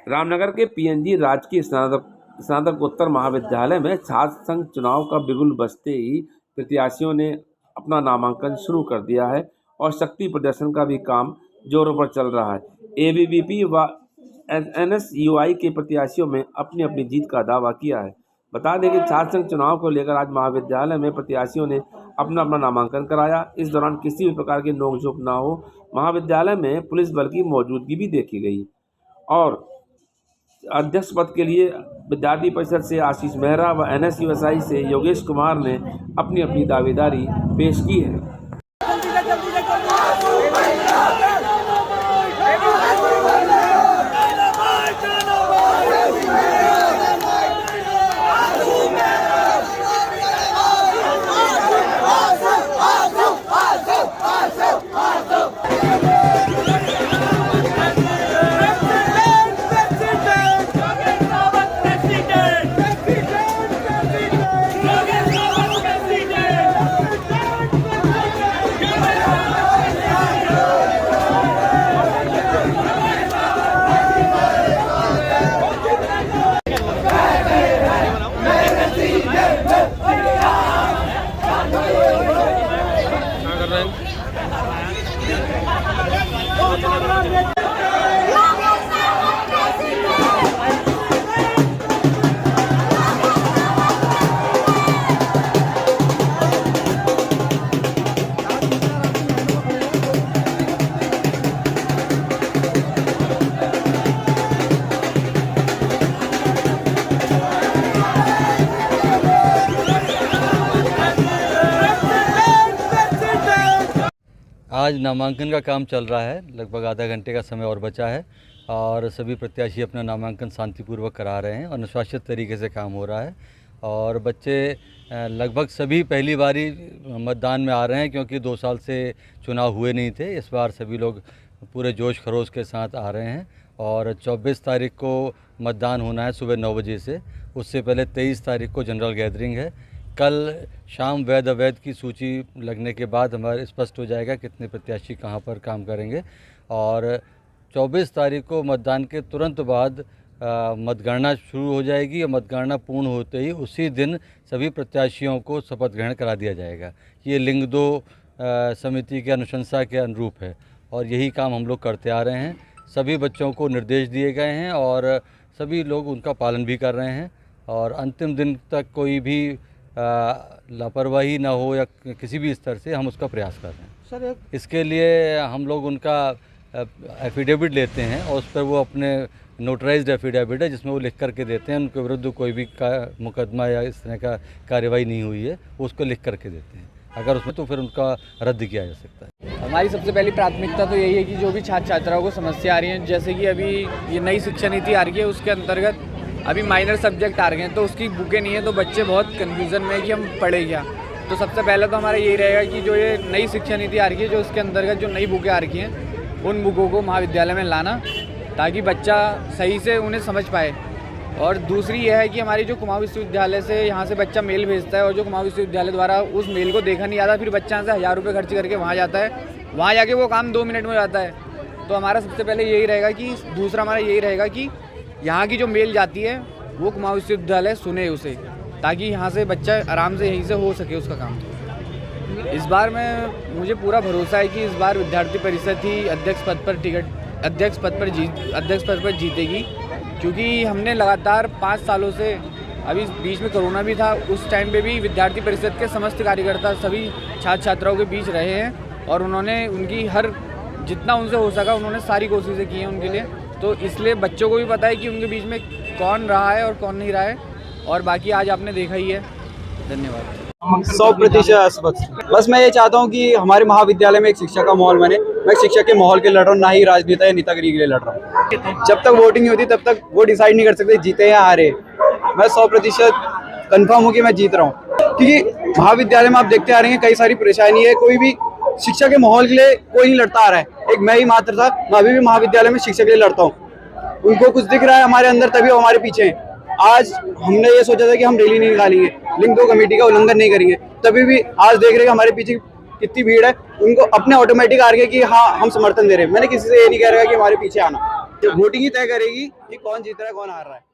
रामनगर के पीएनजी राजकीय स्नातकोत्तर महाविद्यालय में छात्र संघ चुनाव का बिगुल बजते ही प्रत्याशियों ने अपना नामांकन शुरू कर दिया है और शक्ति प्रदर्शन का भी काम जोरों पर चल रहा है। एबीवीपी व एनएसयूआई के प्रत्याशियों में अपनी अपनी जीत का दावा किया है। बता दें कि छात्र संघ चुनाव को लेकर आज महाविद्यालय में प्रत्याशियों ने अपना अपना नामांकन कराया। इस दौरान किसी भी प्रकार की नोकझोंक न हो, महाविद्यालय में पुलिस बल की मौजूदगी भी देखी गई और अध्यक्ष पद के लिए विद्यार्थी परिषद से आशीष मेहरा व एनएसयूआई से योगेश कुमार ने अपनी अपनी दावेदारी पेश की है। आज नामांकन का काम चल रहा है, लगभग आधा घंटे का समय और बचा है और सभी प्रत्याशी अपना नामांकन शांतिपूर्वक करा रहे हैं और अनुशासित तरीके से काम हो रहा है और बच्चे लगभग सभी पहली बारी मतदान में आ रहे हैं क्योंकि 2 साल से चुनाव हुए नहीं थे। इस बार सभी लोग पूरे जोश खरोश के साथ आ रहे हैं और 24 तारीख को मतदान होना है सुबह 9 बजे से। उससे पहले 23 तारीख को जनरल गैदरिंग है। कल शाम वैध अवैध की सूची लगने के बाद हमारा स्पष्ट हो जाएगा कितने प्रत्याशी कहां पर काम करेंगे और 24 तारीख को मतदान के तुरंत बाद मतगणना शुरू हो जाएगी और मतगणना पूर्ण होते ही उसी दिन सभी प्रत्याशियों को शपथ ग्रहण करा दिया जाएगा। ये लिंग 2 समिति के अनुशंसा के अनुरूप है और यही काम हम लोग करते आ रहे हैं। सभी बच्चों को निर्देश दिए गए हैं और सभी लोग उनका पालन भी कर रहे हैं और अंतिम दिन तक कोई भी लापरवाही ना हो या किसी भी स्तर से हम उसका प्रयास कर रहे हैं। सर इसके लिए हम लोग उनका एफिडेविट लेते हैं और उस पर वो अपने नोटराइज्ड एफिडेविट है जिसमें वो लिख करके देते हैं उनके विरुद्ध कोई भी मुकदमा या इस तरह का कार्यवाही नहीं हुई है, वो उसको लिख करके देते हैं। अगर उसमें तो फिर उनका रद्द किया जा सकता है। हमारी सबसे पहली प्राथमिकता तो यही है कि जो भी छात्र छात्राओं को समस्या आ रही है, जैसे कि अभी ये नई शिक्षा नीति आ रही है उसके अंतर्गत अभी माइनर सब्जेक्ट आ रहे हैं तो उसकी बुकें नहीं है तो बच्चे बहुत कन्फ्यूज़न में है कि हम पढ़े क्या। तो सबसे पहले तो हमारा यही रहेगा कि जो ये नई शिक्षा नीति आ रही है जो उसके अंतर्गत जो नई बुकें आ रही हैं उन बुकों को महाविद्यालय में लाना ताकि बच्चा सही से उन्हें समझ पाए। और दूसरी यह है कि हमारी जो कुमाऊं विश्वविद्यालय से यहाँ से बच्चा मेल भेजता है और जो कुमाऊं विश्वविद्यालय द्वारा उस मेल को देखा नहीं आता, फिर बच्चा यहाँ से 1000 रुपये खर्च करके वहाँ जाता है, वहाँ जाके वो काम 2 मिनट में हो जाता है। तो हमारा सबसे पहले यही रहेगा कि दूसरा हमारा यही रहेगा कि यहाँ की जो मेल जाती है वो कुमाऊं विश्वविद्यालय सुने उसे, ताकि यहाँ से बच्चा आराम से यहीं से हो सके उसका काम। इस बार में मुझे पूरा भरोसा है कि इस बार विद्यार्थी परिषद ही अध्यक्ष पद पर जीतेगी क्योंकि हमने लगातार 5 सालों से, अभी बीच में कोरोना भी था, उस टाइम पे भी विद्यार्थी परिषद के समस्त कार्यकर्ता सभी छात्र छात्राओं के बीच रहे हैं और उन्होंने उनकी हर जितना उनसे हो सका उन्होंने सारी कोशिशें की हैं उनके लिए। तो इसलिए बच्चों को भी पता है कि उनके बीच में कौन रहा है और कौन नहीं रहा है और बाकी आज आपने देखा ही है। धन्यवाद। 100% बस मैं ये चाहता हूँ कि हमारे महाविद्यालय में एक शिक्षा का माहौल बने। मैं शिक्षा के माहौल के लड़ रहा हूँ, ना ही राजनेता या नेतागिरी के लिए लड़ रहा हूँ। जब तक वोटिंग नहीं होती तब तक वो डिसाइड नहीं कर सकते जीते या हारे। मैं 100% कन्फर्म हूँ कि मैं जीत रहा हूँ क्योंकि महाविद्यालय में आप देखते आ रहे हैं कई सारी परेशानी है। कोई भी शिक्षा के माहौल के लिए कोई नहीं लड़ता आ रहा है। एक मैं ही मात्र था, मैं अभी भी महाविद्यालय में शिक्षा के लिए लड़ता हूँ। उनको कुछ दिख रहा है हमारे अंदर तभी वो हमारे पीछे हैं। आज हमने ये सोचा था कि हम रैली नहीं निकालेंगे, लिंग 2 कमेटी का उल्लंघन नहीं करेंगे, तभी भी आज देख रहे हैं हमारे पीछे कितनी भीड़ है। उनको अपने ऑटोमेटिक आ रही है कि हाँ हम समर्थन दे रहे हैं। मैंने किसी से ये नहीं कह रहा कि हमारे पीछे आना। वोटिंग ही तय करेगी कि कौन जीत रहा है कौन हार रहा है।